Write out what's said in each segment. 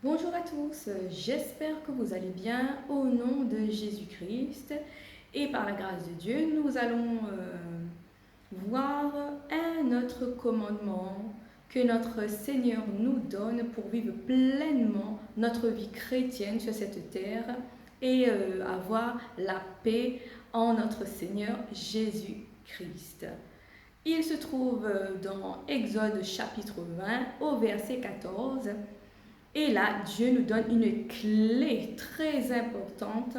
Bonjour à tous, j'espère que vous allez bien au nom de Jésus-Christ et par la grâce de Dieu, nous allons voir un autre commandement que notre Seigneur nous donne pour vivre pleinement notre vie chrétienne sur cette terre et avoir la paix en notre Seigneur Jésus-Christ. Il se trouve dans Exode chapitre 20 au verset 14. Et là, Dieu nous donne une clé très importante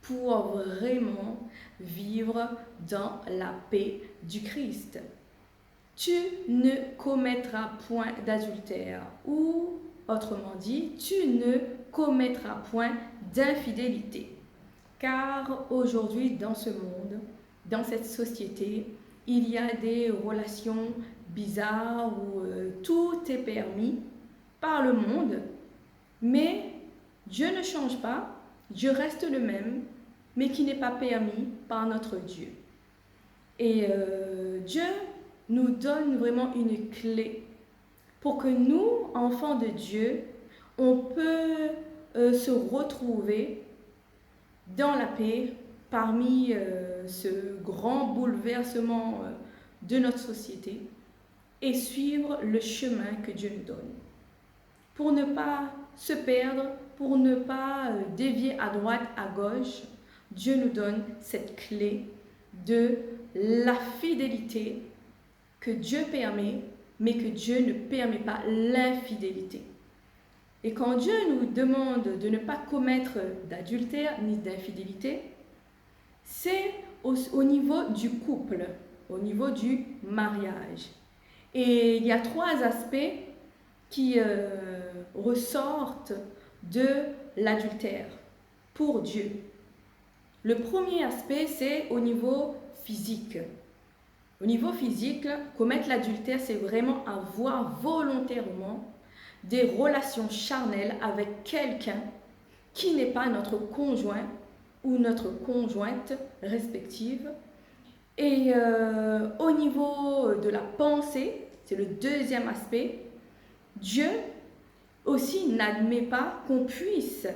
pour vraiment vivre dans la paix du Christ. Tu ne commettras point d'adultère ou, autrement dit, tu ne commettras point d'infidélité. Car aujourd'hui, dans ce monde, dans cette société, il y a des relations bizarres où tout est permis par le monde, mais Dieu ne change pas, Dieu reste le même, mais qui n'est pas permis par notre Dieu. Et Dieu nous donne vraiment une clé pour que nous, enfants de Dieu, on peut se retrouver dans la paix parmi ce grand bouleversement de notre société et suivre le chemin que Dieu nous donne. Pour ne pas se perdre, pour ne pas dévier à droite, à gauche, Dieu nous donne cette clé de la fidélité que Dieu permet, mais que Dieu ne permet pas l'infidélité. Et quand Dieu nous demande de ne pas commettre d'adultère ni d'infidélité, c'est au niveau du couple, au niveau du mariage. Et il y a trois aspects qui ressortent de l'adultère pour Dieu. Le premier aspect, c'est au niveau physique. Au niveau physique, commettre l'adultère, c'est vraiment avoir volontairement des relations charnelles avec quelqu'un qui n'est pas notre conjoint ou notre conjointe respective. Et au niveau de la pensée, c'est le deuxième aspect, Dieu aussi n'admet pas qu'on puisse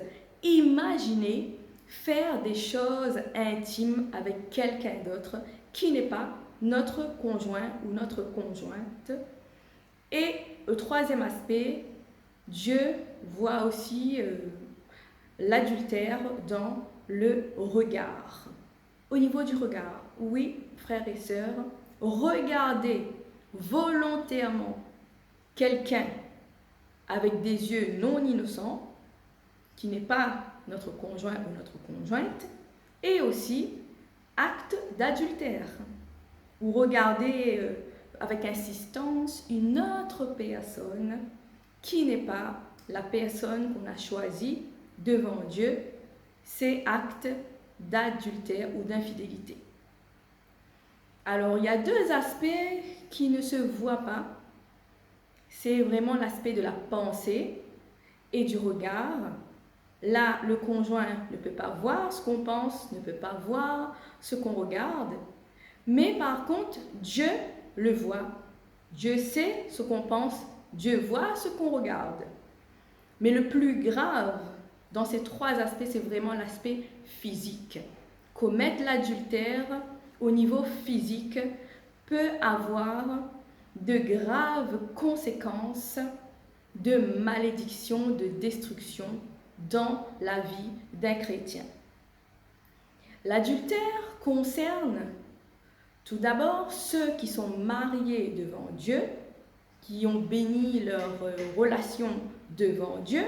imaginer faire des choses intimes avec quelqu'un d'autre qui n'est pas notre conjoint ou notre conjointe. Et le troisième aspect, Dieu voit aussi l'adultère dans le regard. Au niveau du regard, oui, frères et sœurs, regarder volontairement quelqu'un avec des yeux non innocents, qui n'est pas notre conjoint ou notre conjointe, et aussi acte d'adultère, ou regarder avec insistance une autre personne qui n'est pas la personne qu'on a choisie devant Dieu, c'est acte d'adultère ou d'infidélité. Alors, il y a deux aspects qui ne se voient pas. C'est vraiment l'aspect de la pensée et du regard. Là, le conjoint ne peut pas voir ce qu'on pense, ne peut pas voir ce qu'on regarde. Mais par contre, Dieu le voit. Dieu sait ce qu'on pense, Dieu voit ce qu'on regarde. Mais le plus grave dans ces trois aspects, c'est vraiment l'aspect physique. Commettre l'adultère au niveau physique peut avoir de graves conséquences de malédiction, de destruction dans la vie d'un chrétien. L'adultère concerne tout d'abord ceux qui sont mariés devant Dieu, qui ont béni leur relation devant Dieu,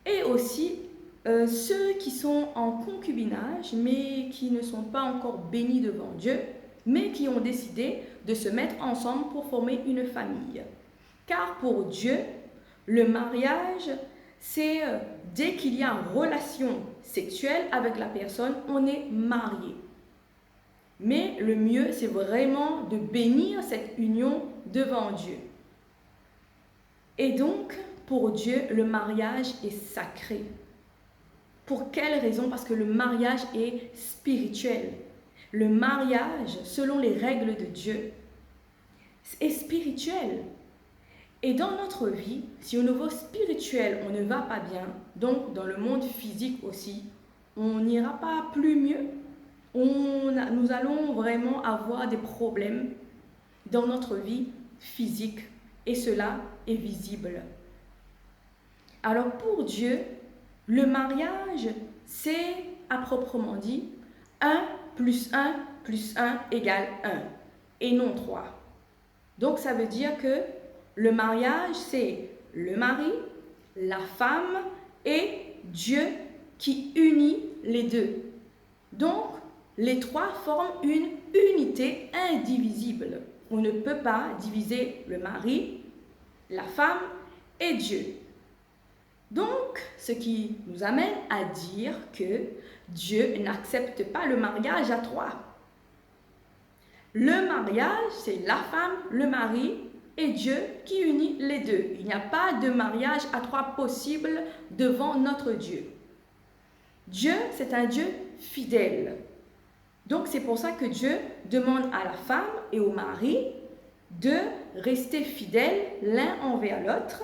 et aussi ceux qui sont en concubinage, mais qui ne sont pas encore bénis devant Dieu, mais qui ont décidé de se mettre ensemble pour former une famille. Car pour Dieu, le mariage, c'est dès qu'il y a une relation sexuelle avec la personne, on est marié. Mais le mieux, c'est vraiment de bénir cette union devant Dieu. Et donc, pour Dieu, le mariage est sacré. Pour quelle raison? Parce que le mariage est spirituel. Le mariage, selon les règles de Dieu, est spirituel. Et dans notre vie, si au niveau spirituel, on ne va pas bien, donc dans le monde physique aussi, on n'ira pas plus mieux. Nous allons vraiment avoir des problèmes dans notre vie physique et cela est visible. Alors pour Dieu, le mariage, c'est à proprement dit 1 plus 1 plus 1 égale 1 et non 3. Donc ça veut dire que le mariage, c'est le mari, la femme et Dieu qui unit les deux. Donc, les trois forment une unité indivisible. On ne peut pas diviser le mari, la femme et Dieu. Donc, ce qui nous amène à dire que Dieu n'accepte pas le mariage à trois. Le mariage, c'est la femme, le mari et Dieu qui unit les deux. Il n'y a pas de mariage à trois possible devant notre Dieu. Dieu, c'est un Dieu fidèle. Donc c'est pour ça que Dieu demande à la femme et au mari de rester fidèles l'un envers l'autre.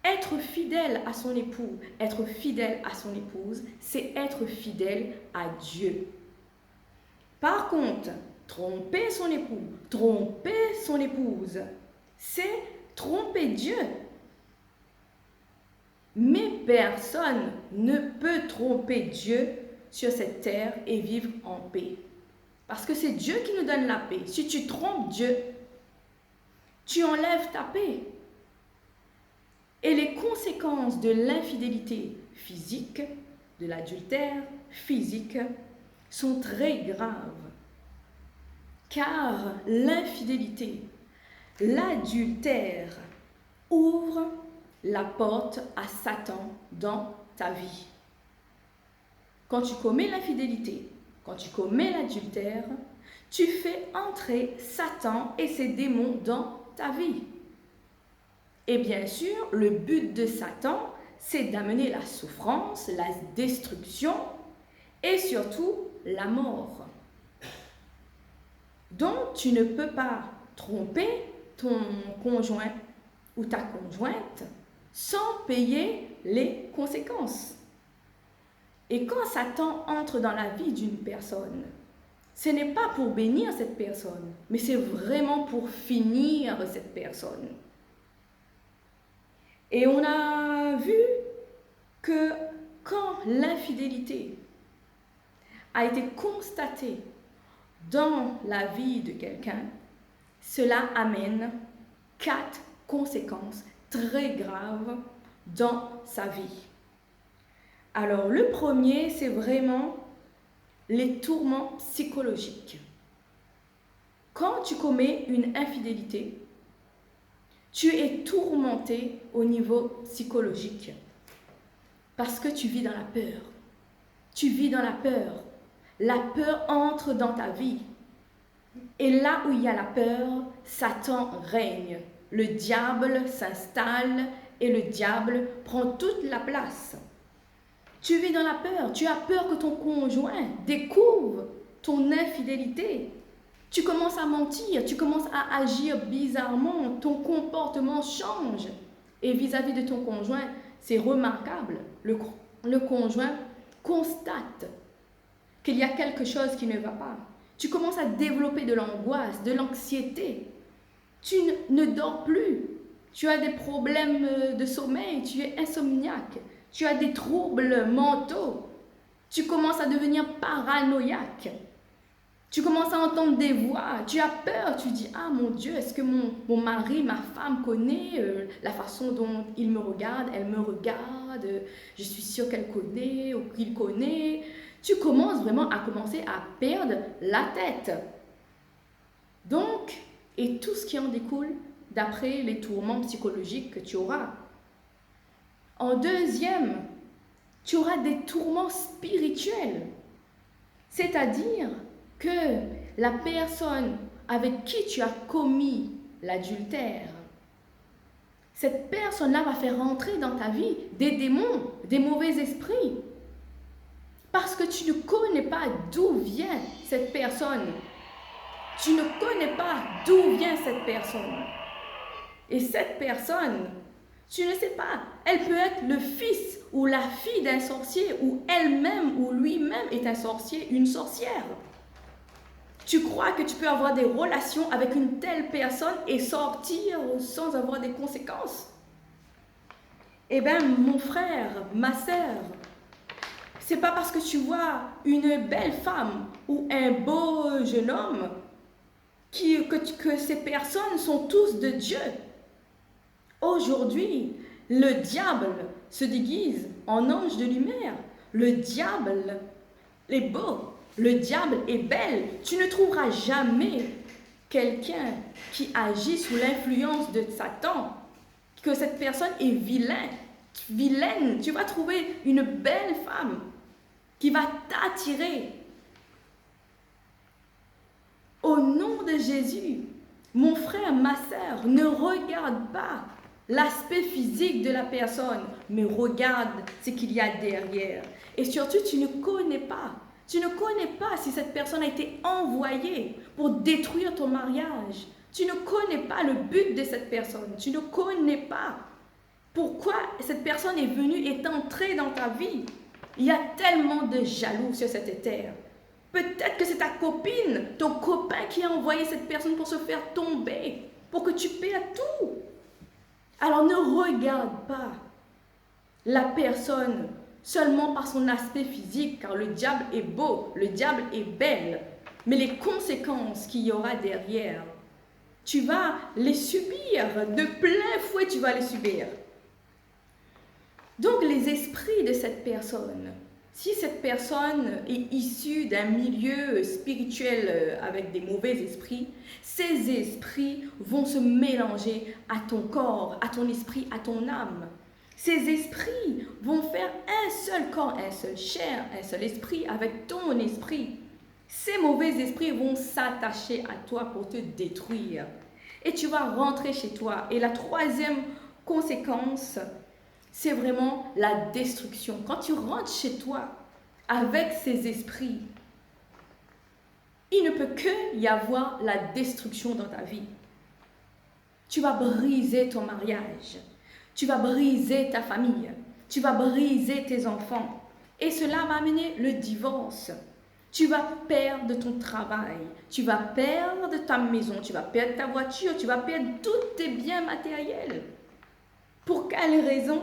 Être fidèle à son époux, être fidèle à son épouse, c'est être fidèle à Dieu. Par contre, tromper son époux, tromper son épouse, c'est tromper Dieu. Mais personne ne peut tromper Dieu sur cette terre et vivre en paix. Parce que c'est Dieu qui nous donne la paix. Si tu trompes Dieu, tu enlèves ta paix. Et les conséquences de l'infidélité physique, de l'adultère physique, sont très graves. Car l'infidélité, l'adultère ouvre la porte à Satan dans ta vie. Quand tu commets l'infidélité, quand tu commets l'adultère, tu fais entrer Satan et ses démons dans ta vie. Et bien sûr, le but de Satan, c'est d'amener la souffrance, la destruction et surtout la mort. Donc, tu ne peux pas tromper ton conjoint ou ta conjointe sans payer les conséquences. Et quand Satan entre dans la vie d'une personne, ce n'est pas pour bénir cette personne, mais c'est vraiment pour finir cette personne. Et on a vu que quand l'infidélité a été constatée dans la vie de quelqu'un, cela amène 4 conséquences très graves dans sa vie. Alors, le premier, c'est vraiment les tourments psychologiques. Quand tu commets une infidélité, tu es tourmenté au niveau psychologique parce que tu vis dans la peur. Tu vis dans la peur. La peur entre dans ta vie. Et là où il y a la peur, Satan règne. Le diable s'installe et le diable prend toute la place. Tu vis dans la peur. Tu as peur que ton conjoint découvre ton infidélité. Tu commences à mentir, tu commences à agir bizarrement, ton comportement change. Et vis-à-vis de ton conjoint, c'est remarquable. Le conjoint constate qu'il y a quelque chose qui ne va pas. Tu commences à développer de l'angoisse, de l'anxiété. Tu ne dors plus. Tu as des problèmes de sommeil, tu es insomniaque. Tu as des troubles mentaux. Tu commences à devenir paranoïaque. Tu commences à entendre des voix, tu as peur, tu dis « Ah mon Dieu, est-ce que mon mari, ma femme connaît la façon dont il me regarde, elle me regarde, je suis sûre qu'elle connaît ou qu'il connaît. » Tu commences vraiment à perdre la tête. Donc, et tout ce qui en découle d'après les tourments psychologiques que tu auras. En deuxième, tu auras des tourments spirituels, c'est-à-dire que la personne avec qui tu as commis l'adultère, cette personne-là va faire rentrer dans ta vie des démons, des mauvais esprits. Parce que tu ne connais pas d'où vient cette personne. Tu ne connais pas d'où vient cette personne. Et cette personne, tu ne sais pas, elle peut être le fils ou la fille d'un sorcier, ou elle-même ou lui-même est un sorcier, une sorcière. Tu crois que tu peux avoir des relations avec une telle personne et sortir sans avoir des conséquences? Eh bien, mon frère, ma sœur, c'est pas parce que tu vois une belle femme ou un beau jeune homme que ces personnes sont tous de Dieu. Aujourd'hui, le diable se déguise en ange de lumière. Le diable est beau, le diable est belle. Tu ne trouveras jamais quelqu'un qui agit sous l'influence de Satan, que cette personne est vilaine. Tu vas trouver une belle femme qui va t'attirer. Au nom de Jésus, mon frère, ma sœur, ne regarde pas l'aspect physique de la personne, mais regarde ce qu'il y a derrière. Et surtout, tu ne connais pas si cette personne a été envoyée pour détruire ton mariage. Tu ne connais pas le but de cette personne. Tu ne connais pas pourquoi cette personne est venue, est entrée dans ta vie. Il y a tellement de jaloux sur cette terre. Peut-être que c'est ta copine, ton copain qui a envoyé cette personne pour se faire tomber, pour que tu perdes tout. Alors ne regarde pas la personne seulement par son aspect physique, car le diable est beau, le diable est belle, mais les conséquences qu'il y aura derrière, tu vas les subir, de plein fouet tu vas les subir. Donc les esprits de cette personne, si cette personne est issue d'un milieu spirituel avec des mauvais esprits, ces esprits vont se mélanger à ton corps, à ton esprit, à ton âme. Ces esprits vont faire un seul corps, un seul chair, un seul esprit avec ton esprit. Ces mauvais esprits vont s'attacher à toi pour te détruire. Et tu vas rentrer chez toi. Et la troisième conséquence, c'est vraiment la destruction. Quand tu rentres chez toi avec ces esprits, il ne peut que y avoir la destruction dans ta vie. Tu vas briser ton mariage. Tu vas briser ta famille, tu vas briser tes enfants. Et cela va amener le divorce. Tu vas perdre ton travail, tu vas perdre ta maison, tu vas perdre ta voiture, tu vas perdre tous tes biens matériels. Pour quelle raison?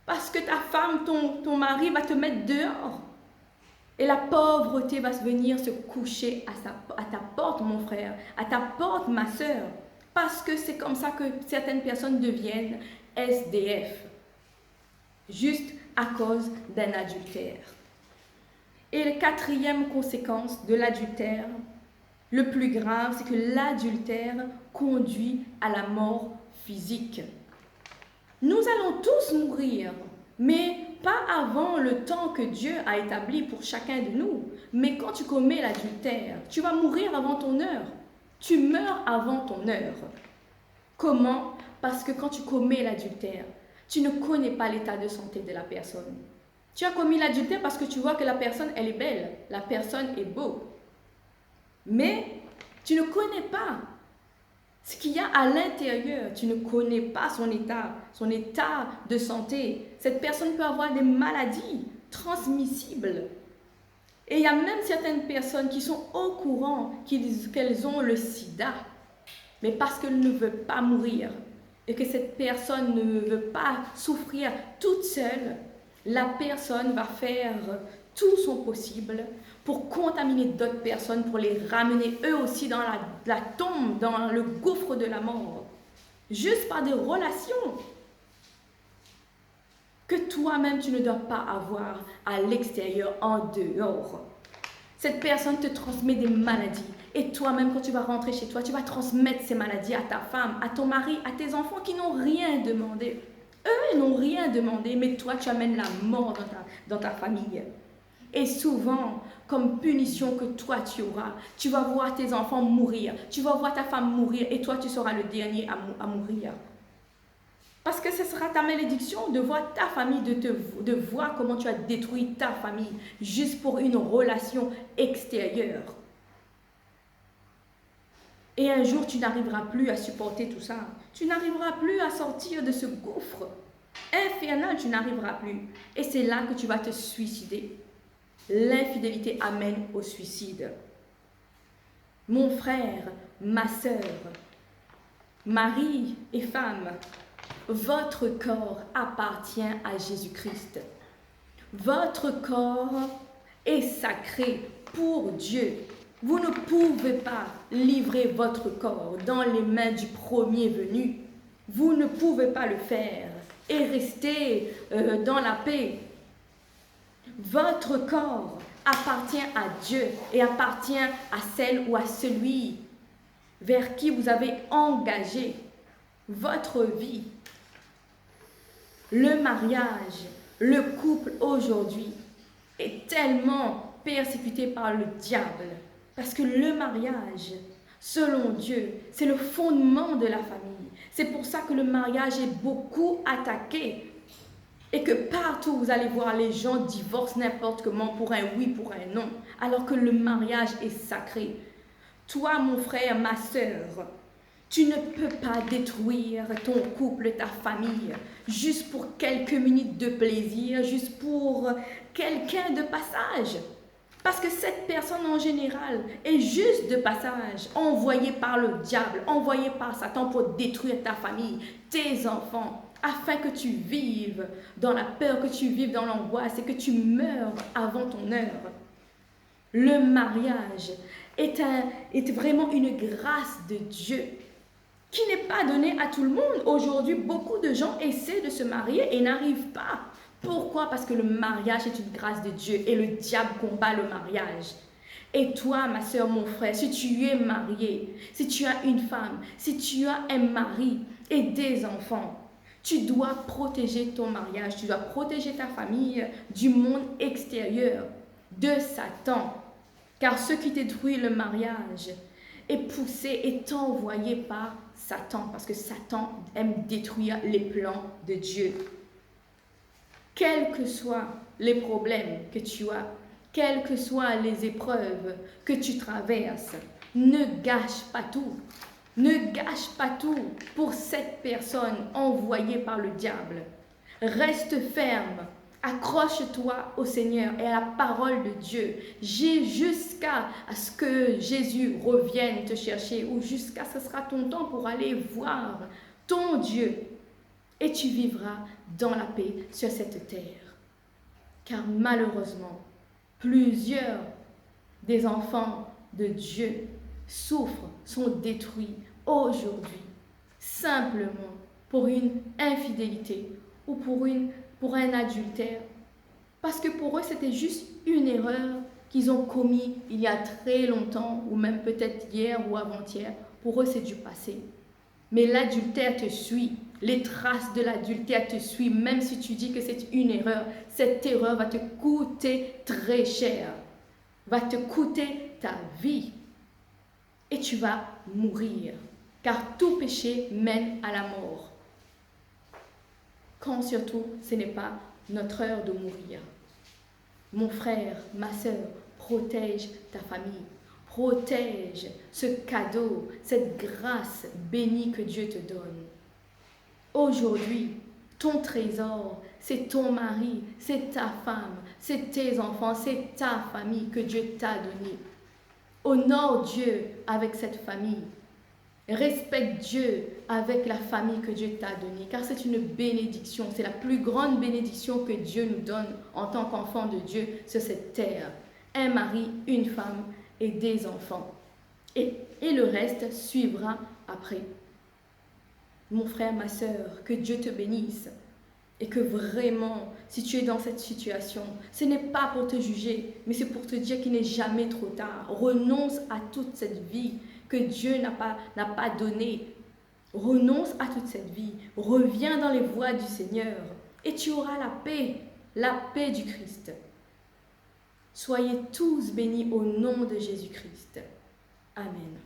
Parce que ta femme, ton mari va te mettre dehors. Et la pauvreté va venir se coucher à ta porte, mon frère, à ta porte, ma sœur. Parce que c'est comme ça que certaines personnes deviennent SDF, juste à cause d'un adultère. Et la quatrième conséquence de l'adultère, le plus grave, c'est que l'adultère conduit à la mort physique. Nous allons tous mourir, mais pas avant le temps que Dieu a établi pour chacun de nous. Mais quand tu commets l'adultère, tu vas mourir avant ton heure. Tu meurs avant ton heure. Comment? Parce que quand tu commets l'adultère, tu ne connais pas l'état de santé de la personne. Tu as commis l'adultère parce que tu vois que la personne, elle est belle, la personne est beau. Mais tu ne connais pas ce qu'il y a à l'intérieur. Tu ne connais pas son état de santé. Cette personne peut avoir des maladies transmissibles. Et il y a même certaines personnes qui sont au courant qu'elles ont le sida, mais parce qu'elles ne veulent pas mourir et que cette personne ne veut pas souffrir toute seule, la personne va faire tout son possible pour contaminer d'autres personnes, pour les ramener eux aussi dans la tombe, dans le gouffre de la mort, juste par des relations que toi-même tu ne dois pas avoir à l'extérieur, en dehors. Cette personne te transmet des maladies. Et toi-même, quand tu vas rentrer chez toi, tu vas transmettre ces maladies à ta femme, à ton mari, à tes enfants qui n'ont rien demandé. Eux, ils n'ont rien demandé, mais toi, tu amènes la mort dans ta famille. Et souvent, comme punition que toi tu auras, tu vas voir tes enfants mourir, tu vas voir ta femme mourir, et toi, tu seras le dernier à mourir. Parce que ce sera ta malédiction de voir ta famille, de voir comment tu as détruit ta famille juste pour une relation extérieure. Et un jour, tu n'arriveras plus à supporter tout ça. Tu n'arriveras plus à sortir de ce gouffre infernal, tu n'arriveras plus. Et c'est là que tu vas te suicider. L'infidélité amène au suicide. Mon frère, ma sœur, mari et femme, votre corps appartient à Jésus-Christ. Votre corps est sacré pour Dieu. Vous ne pouvez pas livrer votre corps dans les mains du premier venu. Vous ne pouvez pas le faire et rester dans la paix. Votre corps appartient à Dieu et appartient à celle ou à celui vers qui vous avez engagé votre vie. Le mariage, le couple aujourd'hui est tellement persécuté par le diable parce que le mariage, selon Dieu, c'est le fondement de la famille. C'est pour ça que le mariage est beaucoup attaqué et que partout vous allez voir les gens divorcent n'importe comment pour un oui, pour un non, alors que le mariage est sacré. Toi, mon frère, ma sœur, tu ne peux pas détruire ton couple, ta famille, juste pour quelques minutes de plaisir, juste pour quelqu'un de passage. Parce que cette personne en général est juste de passage, envoyée par le diable, envoyée par Satan pour détruire ta famille, tes enfants, afin que tu vives dans la peur, que tu vives dans l'angoisse et que tu meurs avant ton heure. Le mariage est vraiment une grâce de Dieu qui n'est pas donnée à tout le monde. Aujourd'hui, beaucoup de gens essaient de se marier et n'arrivent pas. Pourquoi? Parce que le mariage est une grâce de Dieu et le diable combat le mariage. Et toi, ma soeur, mon frère, si tu es marié, si tu as une femme, si tu as un mari et des enfants, tu dois protéger ton mariage, tu dois protéger ta famille du monde extérieur, de Satan. Car ce qui détruit le mariage est poussé, est envoyé par Satan, parce que Satan aime détruire les plans de Dieu. Quels que soient les problèmes que tu as, quelles que soient les épreuves que tu traverses, ne gâche pas tout. Ne gâche pas tout pour cette personne envoyée par le diable. Reste ferme. Accroche-toi au Seigneur et à la parole de Dieu jusqu'à ce que Jésus revienne te chercher ou jusqu'à ce que ce sera ton temps pour aller voir ton Dieu. Et tu vivras dans la paix sur cette terre. Car malheureusement, plusieurs des enfants de Dieu souffrent, sont détruits aujourd'hui, simplement pour une infidélité ou pour un adultère. Parce que pour eux, c'était juste une erreur qu'ils ont commis il y a très longtemps, ou même peut-être hier ou avant-hier. Pour eux, c'est du passé. Mais l'adultère te suit. Les traces de l'adultère te suivent, même si tu dis que c'est une erreur. Cette erreur va te coûter très cher, va te coûter ta vie. Et tu vas mourir, car tout péché mène à la mort. Quand surtout, ce n'est pas notre heure de mourir. Mon frère, ma sœur, protège ta famille. Protège ce cadeau, cette grâce bénie que Dieu te donne. Aujourd'hui, ton trésor, c'est ton mari, c'est ta femme, c'est tes enfants, c'est ta famille que Dieu t'a donnée. Honore Dieu avec cette famille. Respecte Dieu avec la famille que Dieu t'a donnée, car c'est une bénédiction, c'est la plus grande bénédiction que Dieu nous donne en tant qu'enfant de Dieu sur cette terre. Un mari, une femme et des enfants. Et le reste suivra après. Mon frère, ma sœur, que Dieu te bénisse. Et que vraiment, si tu es dans cette situation, ce n'est pas pour te juger, mais c'est pour te dire qu'il n'est jamais trop tard. Renonce à toute cette vie que Dieu n'a pas donnée. Renonce à toute cette vie. Reviens dans les voies du Seigneur et tu auras la paix du Christ. Soyez tous bénis au nom de Jésus-Christ. Amen.